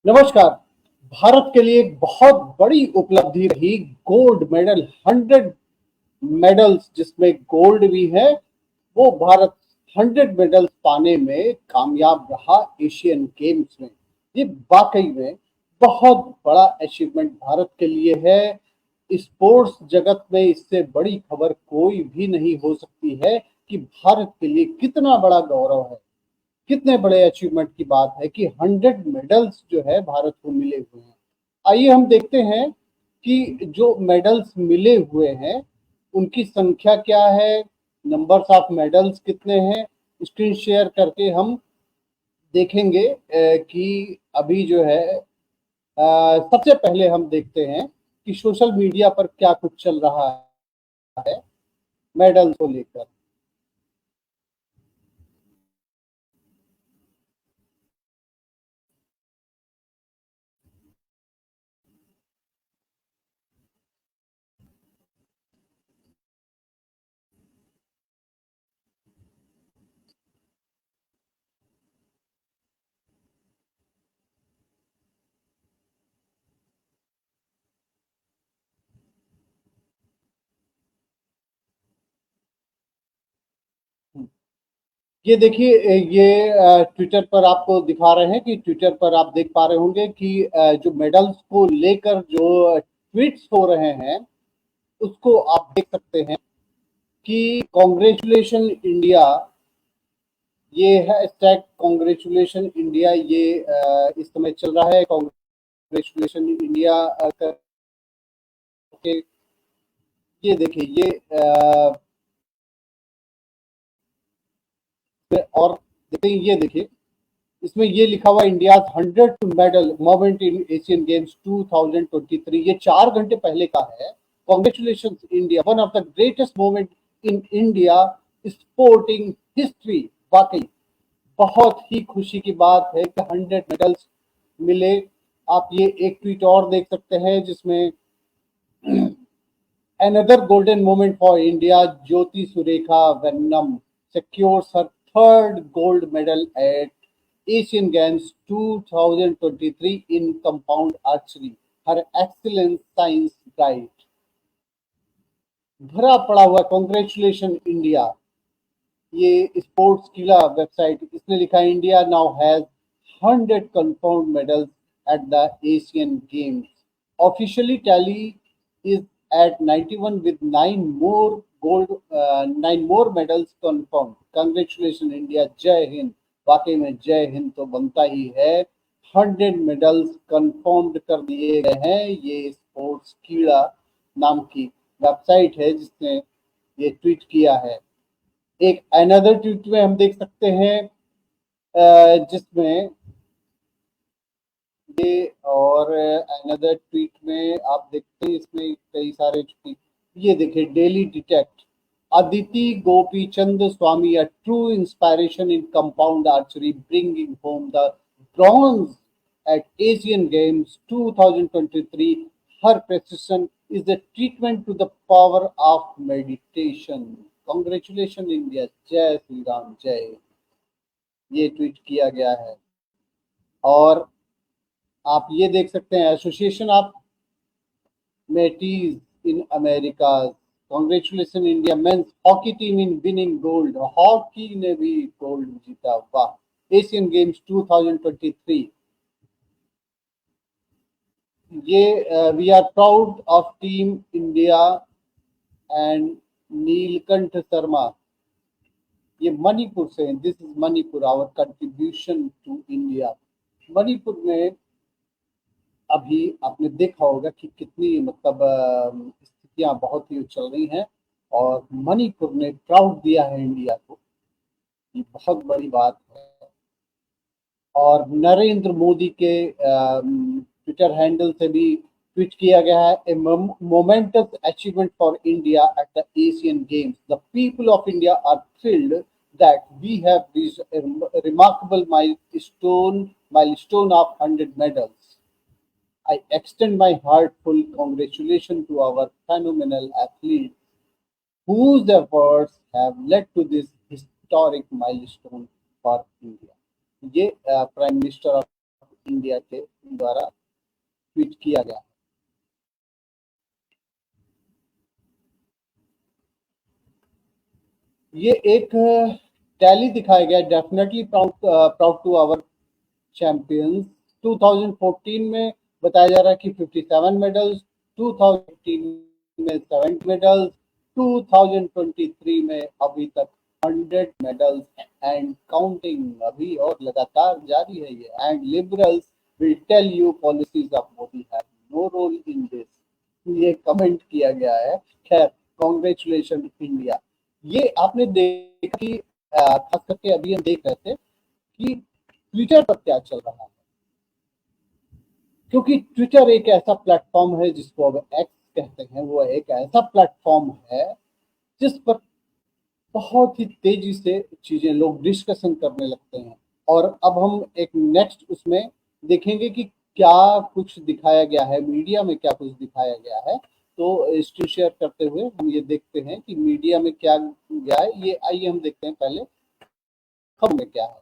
नमस्कार। भारत के लिए एक बहुत बड़ी उपलब्धि रही गोल्ड मेडल। 100 मेडल्स जिसमें गोल्ड भी है, वो भारत 100 मेडल्स पाने में कामयाब रहा एशियन गेम्स में। ये वाकई में बहुत बड़ा अचीवमेंट भारत के लिए है। स्पोर्ट्स जगत में इससे बड़ी खबर कोई भी नहीं हो सकती है कि भारत के लिए कितना बड़ा गौरव है, कितने बड़े अचीवमेंट की बात है कि 100 मेडल्स जो है भारत को मिले हुए हैं। आइए हम देखते हैं कि जो मेडल्स मिले हुए हैं उनकी संख्या क्या है, नंबर्स ऑफ मेडल्स कितने हैं। स्क्रीन शेयर करके हम देखेंगे कि अभी जो है सबसे पहले हम देखते हैं कि सोशल मीडिया पर क्या कुछ चल रहा है मेडल्स को लेकर। ये देखिए, ये ट्विटर पर आपको दिखा रहे हैं कि ट्विटर पर आप देख पा रहे होंगे कि जो मेडल्स को लेकर जो ट्वीट्स हो रहे हैं उसको आप देख सकते हैं कि कॉन्ग्रेचुलेशन इंडिया, ये है स्टैग कॉन्ग्रेचुलेशन इंडिया, ये इस समय चल रहा है कॉन्ग्रेचुलेशन इंडिया करके। ये देखिए, और देखते हैं, ये देखिए इसमें ये लिखा हुआ India 100 medal moment in Asian Games 2023। ये 4 घंटे पहले का है। Congratulation India, one of the greatest moment in India sporting history. वाकई बहुत ही खुशी की बात है कि 100 मेडल्स मिले। आप ये एक ट्वीट और देख सकते हैं जिसमें another golden moment for India, Jyoti Surekha Vennam secures her third gold medal at Asian Games 2023 in compound archery. Her excellent science guide. भरा पड़ा हुआ कॉन्ग्रेचुलेशन इंडिया, ये स्पोर्ट्स किला वेबसाइट, इसने लिखा India now has 100 confirmed medals at the Asian Games. Officially tally is at 91 with nine more medals confirmed. Congratulations India, जय हिंद। वाकई में जय हिंद तो बनता ही है। 100 मेडल्स कंफर्म्ड कर दिए गए हैं। ये स्पोर्ट्स कीड़ा नाम की वेबसाइट है जिसने ये ट्वीट किया है। एक अनदर ट्वीट में हम देख सकते हैं जिसमें ये, और अनदर ट्वीट में आप देखते हैं इसमें कई सारे ट्वीट। ये देखिए, daily detect Aditi Gopi Chand Swami, a true inspiration in compound archery, bringing home the bronze at Asian Games 2023. Her precision is a treatment to the power of meditation. Congratulations India, जय श्री राम जय। ये ट्वीट किया गया है। और आप ये देख सकते हैं, association of Meiteis in America, congratulation India men's hockey team in winning gold. Hockey ने भी गोल्ड जीता, वाह। एशियन गेम्स 2023, ये we are proud of team India and Neelkanth Sharma, ये मणिपुर से हैं। This is Manipur, our contribution to India. Manipur में अभी आपने देखा होगा कि कितनी मतलब स्थितियां बहुत ही उछल रही हैं, और मणिपुर ने प्राउड दिया है इंडिया को। ये बहुत बड़ी बात है। और नरेंद्र मोदी के ट्विटर हैंडल से भी ट्वीट किया गया है, a momentous achievement for India at the Asian Games, the people of India are thrilled that we have reached a remarkable milestone of 100 medals. I extend my heartfelt congratulations to our phenomenal athletes whose efforts have led to this historic milestone for India. ये prime minister India के द्वारा tweet किया गया। ये एक tally दिखाया गया, definitely proud to our champions. 2014 में बताया जा रहा है कि 57 मेडल्स, 2015 में 70 मेडल्स, 2023 में अभी तक 100 मेडल्स एंड काउंटिंग, अभी और लगातार जारी है ये। And liberals will tell you policies of Modi have no role in this, ये कमेंट किया गया है। खैर, कॉन्ग्रेचुलेशन इंडिया। ये आपने देखा कि खास करके अभी हम देख रहे थे कि ट्विटर पर क्या चल रहा है, क्योंकि ट्विटर एक ऐसा प्लेटफॉर्म है जिसको अब एक्स कहते हैं। वो एक ऐसा प्लेटफॉर्म है जिस पर बहुत ही तेजी से चीजें लोग डिस्कशन करने लगते हैं। और अब हम एक नेक्स्ट उसमें देखेंगे कि क्या कुछ दिखाया गया है, मीडिया में क्या कुछ दिखाया गया है। तो स्क्रीन शेयर करते हुए हम ये देखते हैं कि मीडिया में क्या गया है। ये आइए हम देखते हैं पहले खबर में क्या है।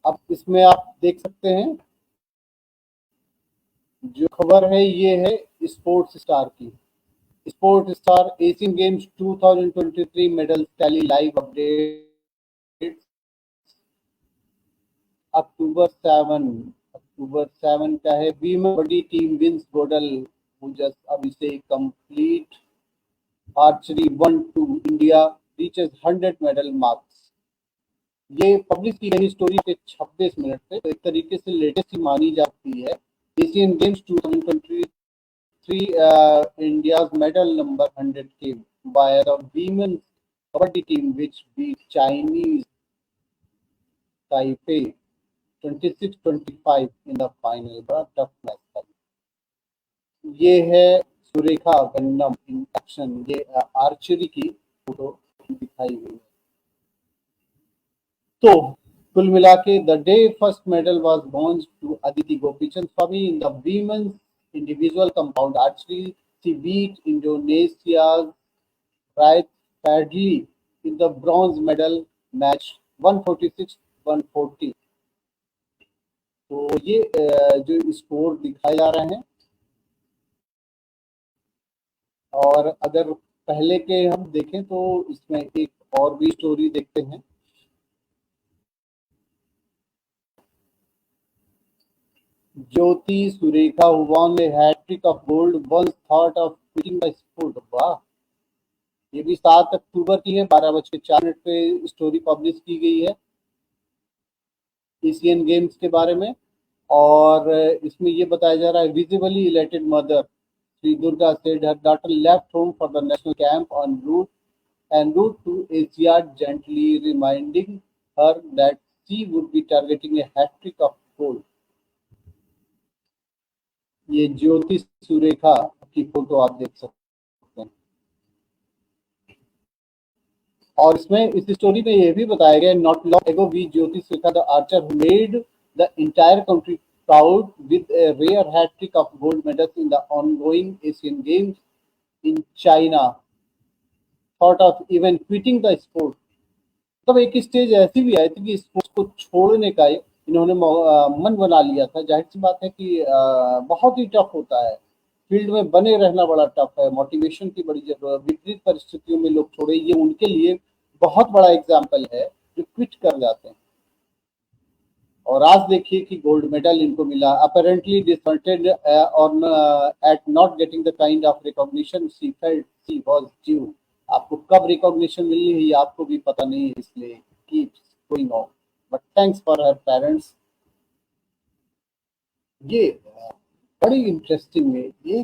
अब इसमें आप देख सकते हैं जो खबर है ये है स्पोर्ट्स स्टार की। Sport star Asian Games 2023 medal tally live update October 7 का है। बीमा बड़ी टीम विंस गोडल हुजस Abhishek complete archery 1-2 India reaches 100 medal marks. ये पब्लिश की गई स्टोरी के 26 मिनट पे, तो एक तरीके से लेटेस्ट ही मानी जाती है। Asian Games 2023 India's medal number 100 came via the women's kabaddi team which beat Chinese Taipei 26-25 in the final। बड़ा टफ मैच था। ये है सुरेखा गन्नम इन एक्शन, ये आर्चरी की फोटो दिखाई गई है। तो कुल मिला के the day first medal was won to Aditi Gopichan Swamy in the women's individual compound archery. She beat Indonesia's Raith Fadli in the bronze medal match 146-140। तो ये जो स्कोर दिखाए जा रहे हैं, और अगर पहले के हम देखें तो इसमें एक और भी स्टोरी देखते हैं। ज्योति Surekha who won a hat-trick of gold once thought of quitting the sport। वाह, ये भी 7 अक्टूबर की है, 12:04 पे स्टोरी पब्लिश की गई है एशियन गेम्स के बारे में। और इसमें ये बताया जा रहा है visibly elated mother Shri Durga said her daughter left home for the national camp en route to Asia, gently reminding her that she would be targeting a hat-trick of gold। ये ज्योति सुरेखा की फोटो आप देख सकते हैं। और इसमें इस स्टोरी में ये भी बताया गया, not long ago V Jyothi Surekha the archer who made the entire country proud with a rare hat trick of gold medals in the ongoing Asian Games in China thought of even quitting the sport। तब एक stage ऐसी भी आई थी कि sports को छोड़ने का इन्होंने मन बना लिया था। जाहिर सी बात है कि बहुत ही टफ होता है, फील्ड में बने रहना बड़ा टफ है, मोटिवेशन की बड़ी जरूरत। विपरीत परिस्थितियों में लोग छोड़े, ये उनके लिए बहुत बड़ा एग्जाम्पल है जो क्विट कर जाते हैं। और आज देखिए कि गोल्ड मेडल इनको मिला। Apparently disappointed on at not getting the kind of recognition she felt she was due. आपको कब रिकॉग्निशन मिलनी है ये आपको भी पता नहीं है, इसलिए keeps going on, but thanks for her parents. ये बड़ी इंटरेस्टिंग है। ये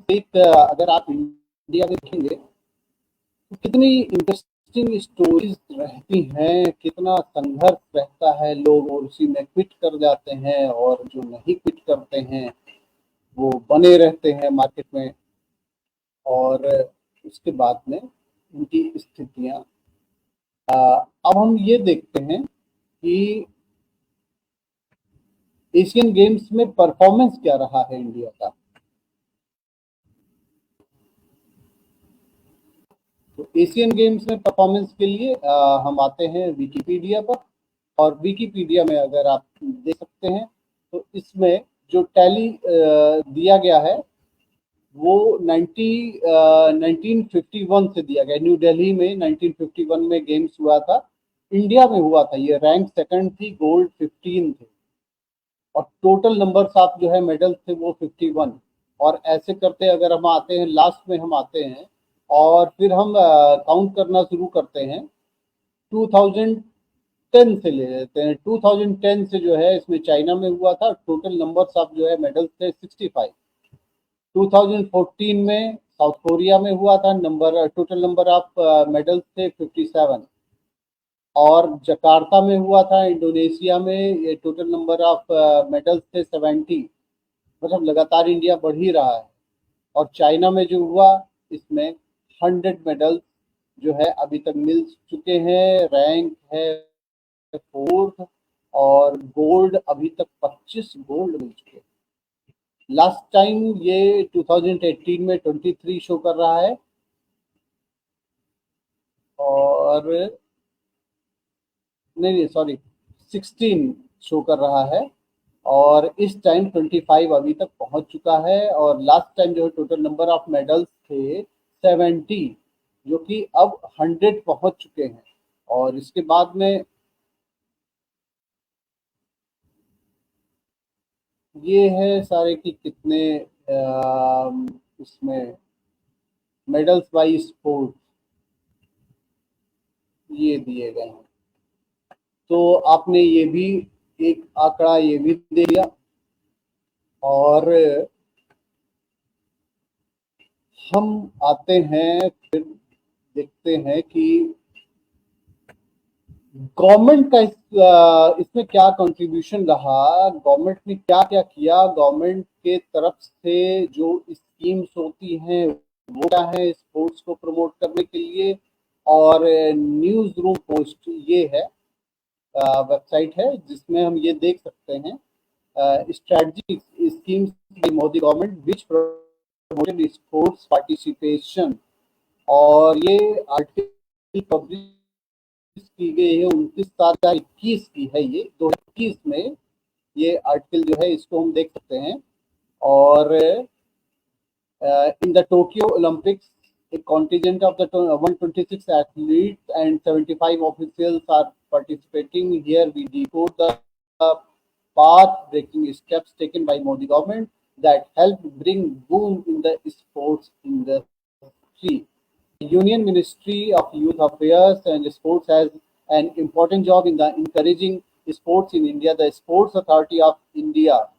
एक अगर आप इंडिया में देखेंगे तो कितनी इंटरेस्टिंग स्टोरीज रहती हैं, कितना संघर्ष रहता है, लोग उसी में क्विट कर जाते हैं और जो नहीं क्विट करते हैं वो बने रहते हैं मार्केट में। और उसके बाद में उनकी स्थितियां, अब हम ये देखते हैं कि एशियन गेम्स में परफॉर्मेंस क्या रहा है इंडिया का। तो एशियन गेम्स में परफॉर्मेंस के लिए हम आते हैं विकिपीडिया पर, और विकिपीडिया में अगर आप देख सकते हैं तो इसमें जो टैली दिया गया है वो 1951 से दिया गया। न्यू दिल्ली में 1951 में गेम्स हुआ था, इंडिया में हुआ था। ये रैंक सेकंड थी, गोल्ड 15 थे, और टोटल नंबर ऑफ जो है मेडल थे वो 51। और ऐसे करते अगर हम आते हैं लास्ट में हम आते हैं और फिर हम काउंट करना शुरू करते हैं 2010 से ले लेते हैं। 2010 से जो है इसमें चाइना में हुआ था, टोटल नंबर ऑफ जो है मेडल्स थे 65। 2014 में साउथ कोरिया में हुआ था, टोटल नंबर ऑफ मेडल्स थे 57। और जकार्ता में हुआ था इंडोनेशिया में, ये टोटल नंबर ऑफ मेडल्स थे 70। मतलब लगातार इंडिया बढ़ ही रहा है। और चाइना में जो हुआ इसमें 100 मेडल्स जो है अभी तक मिल चुके हैं, रैंक है 4th, और गोल्ड अभी तक 25 गोल्ड मिल चुके हैं। लास्ट टाइम ये 2018 में 23 शो कर रहा है, और नहीं सॉरी 16 शो कर रहा है, और इस टाइम 25 अभी तक पहुंच चुका है। और लास्ट टाइम जो है टोटल नंबर ऑफ मेडल्स थे 70, जो कि अब 100 पहुंच चुके हैं। और इसके बाद में ये है सारे कि कितने इसमें मेडल्स बाई स्पोर्ट ये दिए गए हैं। तो आपने ये भी एक आंकड़ा ये भी दे दिया। और हम आते हैं फिर देखते हैं कि गवर्नमेंट का इसमें क्या कंट्रीब्यूशन रहा, गवर्नमेंट ने क्या क्या किया। गवर्नमेंट के तरफ से जो स्कीम्स होती हैं वो क्या है स्पोर्ट्स को प्रमोट करने के लिए। और न्यूज़ रूम पोस्ट ये है, वेबसाइट है जिसमें हम ये देख सकते हैं strategic schemes by Modi government which promoted sports participation। और ये आर्टिकल पब्लिश की गई है 29/7/21 की है, ये 2021 में ये आर्टिकल जो है इसको हम देख सकते हैं। और in the Tokyo Olympics, a contingent of the 126 athletes and 75 officials are participating. Here we decode the path-breaking steps taken by Modi government that helped bring boom in the sports industry. Union Ministry of Youth Affairs and Sports has an important job in the encouraging sports in India. The Sports Authority of India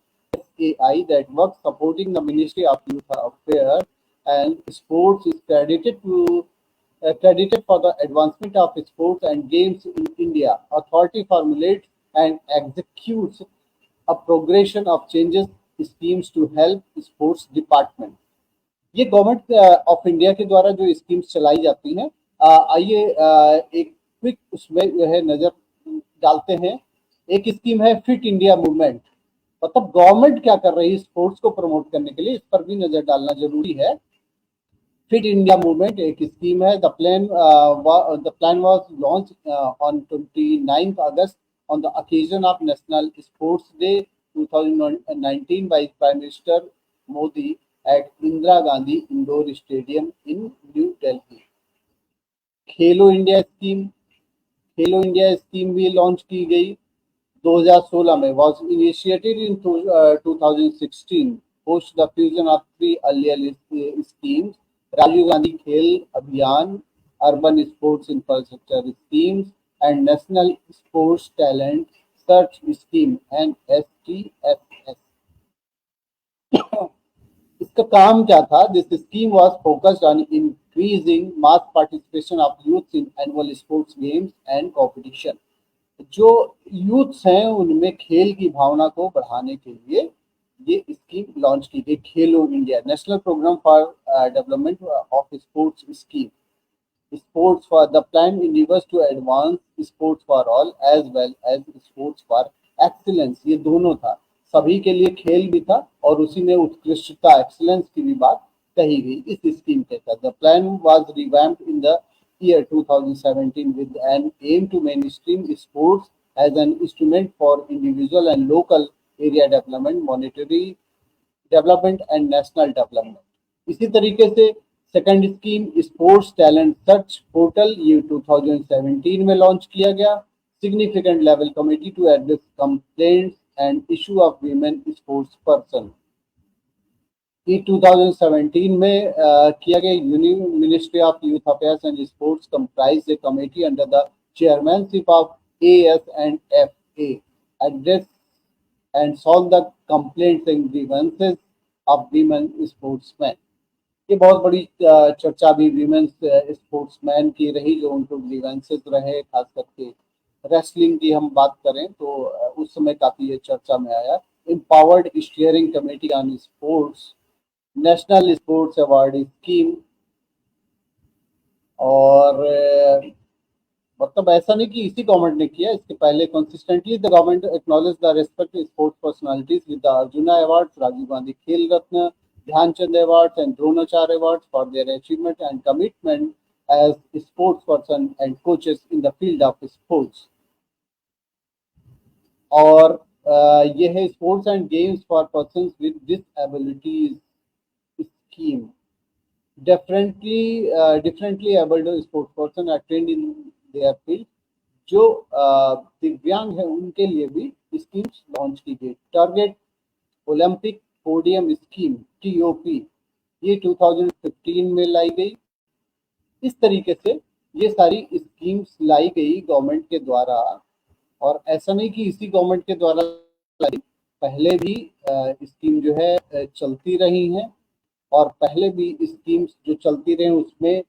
AI that works supporting the Ministry of Youth Affairs and Sports is credited for the advancement of sports and games in India. Authority formulates and executes a progression of changes schemes to help sports department। ये government of India के द्वारा जो schemes चलाई जाती हैं, आइए एक quick उसमें जो है नजर डालते हैं। एक स्कीम है फिट इंडिया मूवमेंट, मतलब गवर्नमेंट क्या कर रही है स्पोर्ट्स को प्रमोट करने के लिए, इस पर भी नजर डालना जरूरी है। फिट इंडिया मूवमेंट एक स्कीम है। The plan was launch on 29 August on the occasion of national sports day 2019 by prime minister Modi at Indira Gandhi indoor stadium in new Delhi. Khelo India scheme भी लॉन्च की गई 2016 में, was initiated in 2016 post the fusion of three earlier schemes: Rajiv Gandhi Khel Abhiyan, Urban Sports Infrastructure Schemes, and National Sports Talent Search Scheme (NSTSS). इसका काम क्या था? This scheme was focused on increasing mass participation of youth in annual sports games and competition. जो youths हैं उनमें खेल की भावना को बढ़ाने के लिए ये स्कीम लॉन्च की गई। Khelo India national programme for development of sports scheme, sports for the plan endeavors to advance sports for all as well as sports for excellence. ये दोनों था, सभी के लिए खेल भी था और उसी में उत्कृष्टता एक्सीलेंस की भी बात कही गई इस स्कीम के तहत। The plan was revamped in the year 2017 with an aim to mainstream sports as an instrument for individual and local area development, monetary development and national development. इसी तरीके से second scheme sports talent search portal ये 2017 में launch किया गया. Significant level committee to address complaints and issue of women sports person. ये 2017 में किया गया. Union ministry of youth affairs and sports comprise a committee under the chairmanship of AS and FA address and solve the complaints and grievances of women sportsmen. ये बहुत बड़ी चर्चा भी women's sportsman की रही जो उनको ग्रीवेंसेस रहे. खास करके रेसलिंग की हम बात करें तो उस समय काफी ये चर्चा में आया. Empowered steering committee on sports, national sports award scheme. और मतलब ऐसा नहीं कि इसी गवर्नमेंट ने किया, इसके पहले consistently the government acknowledge the respect sports personalities with the Arjuna award, Rajiv Gandhi Khel Ratna, Dhyanchand award and Dronacharya award for their achievement and commitment as sports person and coaches in the field of sports. और ये है sports and games for persons with disabilities scheme. differently abled sports person are trained in their field. जो दिव्यांग है उनके लिए भी schemes launch की गई. Target Olympic podium scheme TOP ये 2015 में लाई गई. इस तरीके से ये सारी स्कीम्स लाई गई गवर्नमेंट के द्वारा. और ऐसा नहीं कि इसी गवर्नमेंट के द्वारा लाई, पहले भी स्कीम जो है चलती रही हैं. और पहले भी स्कीम्स जो चलती रहे उसमें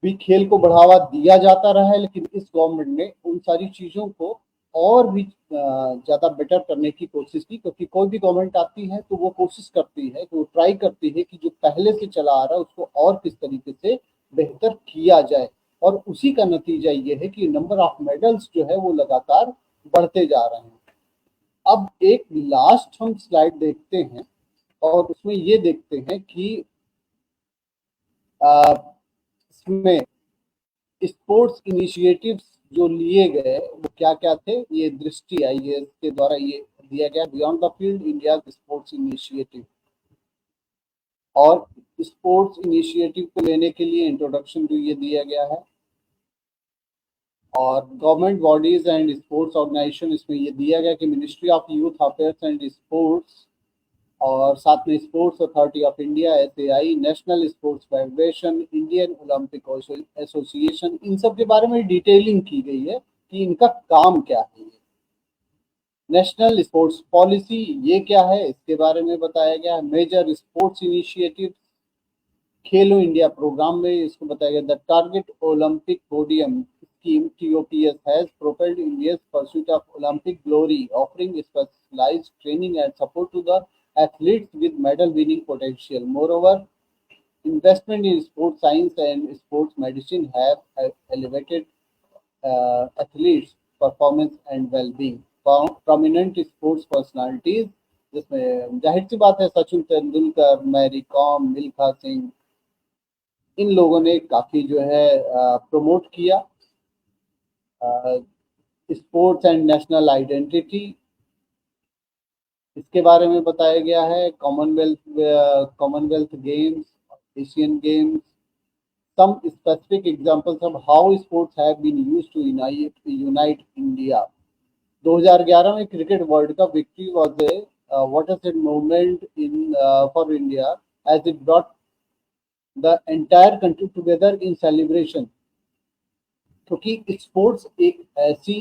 भी खेल को बढ़ावा दिया जाता रहा है. लेकिन इस गवर्नमेंट ने उन सारी चीज़ों को और भी ज़्यादा बेटर करने की कोशिश की. क्योंकि कोई भी गवर्नमेंट आती है तो वो कोशिश करती है कि वो ट्राई करती है कि जो पहले से चला आ रहा है उसको और किस तरीके से बेहतर किया जाए. और उसी का नतीजा ये है कि नंबर ऑफ मेडल्स जो है वो लगातार बढ़ते जा रहे हैं. अब एक लास्ट हम स्लाइड देखते हैं और उसमें ये देखते हैं कि इसमें स्पोर्ट्स इनिशिएटिव्स जो लिए गए वो क्या क्या थे. ये दृष्टि IAS के द्वारा ये दिया गया beyond the field India sports initiative. और स्पोर्ट्स इनिशिएटिव को लेने के लिए इंट्रोडक्शन जो ये दिया गया है. और government bodies and sports organization इसमें ये दिया गया कि ministry of youth affairs and sports और साथ में sports authority of India SAI, national sports federation, Indian Olympic association, इन सब के बारे में डिटेलिंग की गई है कि इनका काम क्या है. नेशनल स्पोर्ट्स पॉलिसी ये क्या है इसके बारे में बताया गया है. मेजर स्पोर्ट्स इनिशिएटिव खेलो इंडिया प्रोग्राम में इसको बताया गया. The target Olympic podium scheme TOPS has propelled India's pursuit of Olympic glory, offering specialized training and support to the athletes with medal winning potential. Moreover, investment in sports science and sports medicine have elevated athletes' performance and well-being. Prominent sports personalities जिसमें जाहिर सी बात है Sachin Tendulkar, Mary com, Milkha Singh, इन लोगों ने काफ़ी जो है promote किया स्पोर्ट्स एंड नेशनल आइडेंटिटी. इसके बारे में बताया गया है. Commonwealth games, Asian games, some specific examples of how sports have been used to unite India. 2011 में cricket world cup victory was a watershed moment for India as it brought the entire country together in celebration. क्योंकि sports एक ऐसी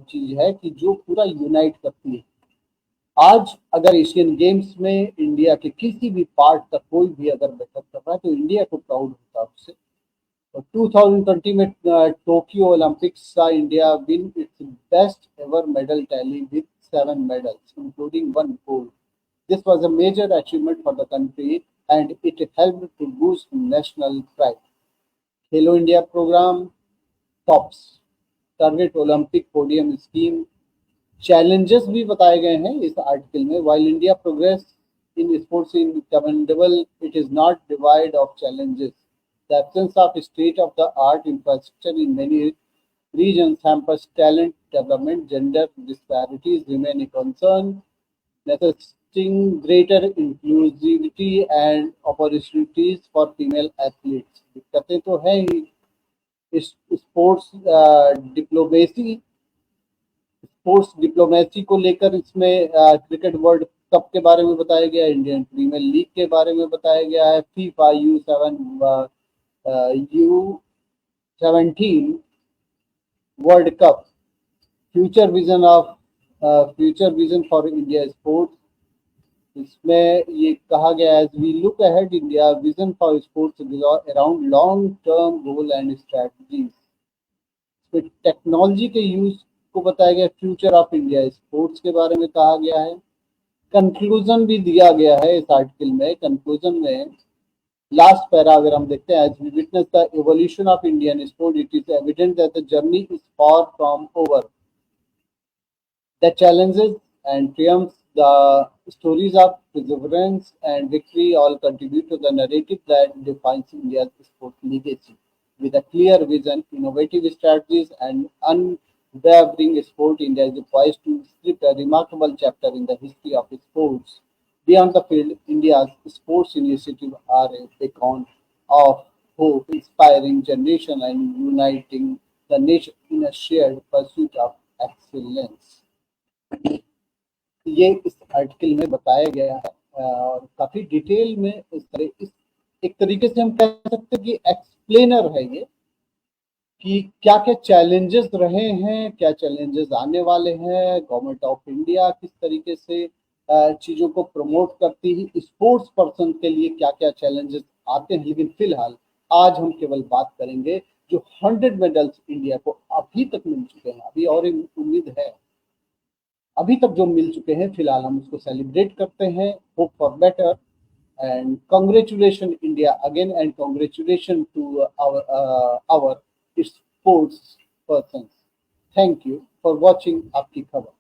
चीज है कि जो पूरा unite करती है. आज अगर एशियन गेम्स में इंडिया के किसी भी पार्ट का कोई भी अगर बेहतर कर रहा है तो इंडिया को प्राउड होता है उससे. 2020 में टोक्यो ओलंपिक्स का India win it's best ever medal tally with 7 medals including 1 gold. This was a major achievement for the country and it helped to boost national pride. Khelo India programme TOPS, target Olympic podium scheme. Challenges भी बताए गए हैं इस article में. while India progress in sports in commendable, it is not devoid of challenges. The absence of state-of-the-art infrastructure in many regions hampers talent development. Gender disparities remain a concern, necessitating greater inclusivity and opportunities for female athletes. दिक्कतें तो हैं ही। इस sports diplomacy को लेकर इसमें cricket world cup के बारे में बताया गया है, इंडियन प्रीमियर लीग के बारे में बताया गया है, FIFA U17 world cup, future vision for India sports. इसमें ये कहा गया है, we look ahead India vision for sports around long term goal and strategies. इसमें टेक्नोलॉजी के यूज को बताया गया, फ्यूचर ऑफ इंडिया स्पोर्ट्स के बारे में कहा गया है। कंक्लूजन भी दिया गया है इस आर्टिकल में। कंक्लूजन में लास्ट पैरा अगर हम देखते हैं, as we witness the evolution of Indian sport, it is evident that the journey is far from over. The challenges and triumphs, the stories of perseverance and victory all contribute to the narrative that defines India's sport legacy. With a clear vision, innovative strategies, and unwavering sport, India is poised to script a remarkable chapter in the history of sports. Beyond the field, India's sports initiatives are a beacon of hope, inspiring generation and uniting the nation in a shared pursuit of excellence. ये इस article में बताया गया है और काफी detail में इस एक तरीके से हम कह सकते हैं कि एक्सप्लेनर है ये, कि क्या क्या चैलेंजेस रहे हैं, क्या चैलेंजेस आने वाले हैं, गवर्नमेंट ऑफ इंडिया किस तरीके से चीजों को प्रमोट करती है, स्पोर्ट्स पर्सन के लिए क्या क्या चैलेंजेस आते हैं। लेकिन फिलहाल आज हम केवल बात करेंगे जो 100 मेडल्स इंडिया को अभी तक मिल चुके हैं। अभी और उम्मीद है, अभी तक जो मिल चुके हैं फिलहाल हम उसको सेलिब्रेट करते हैं, hope for better, and congratulation India again, and congratulation to our sports person. Thank you for watching आपकी खबर।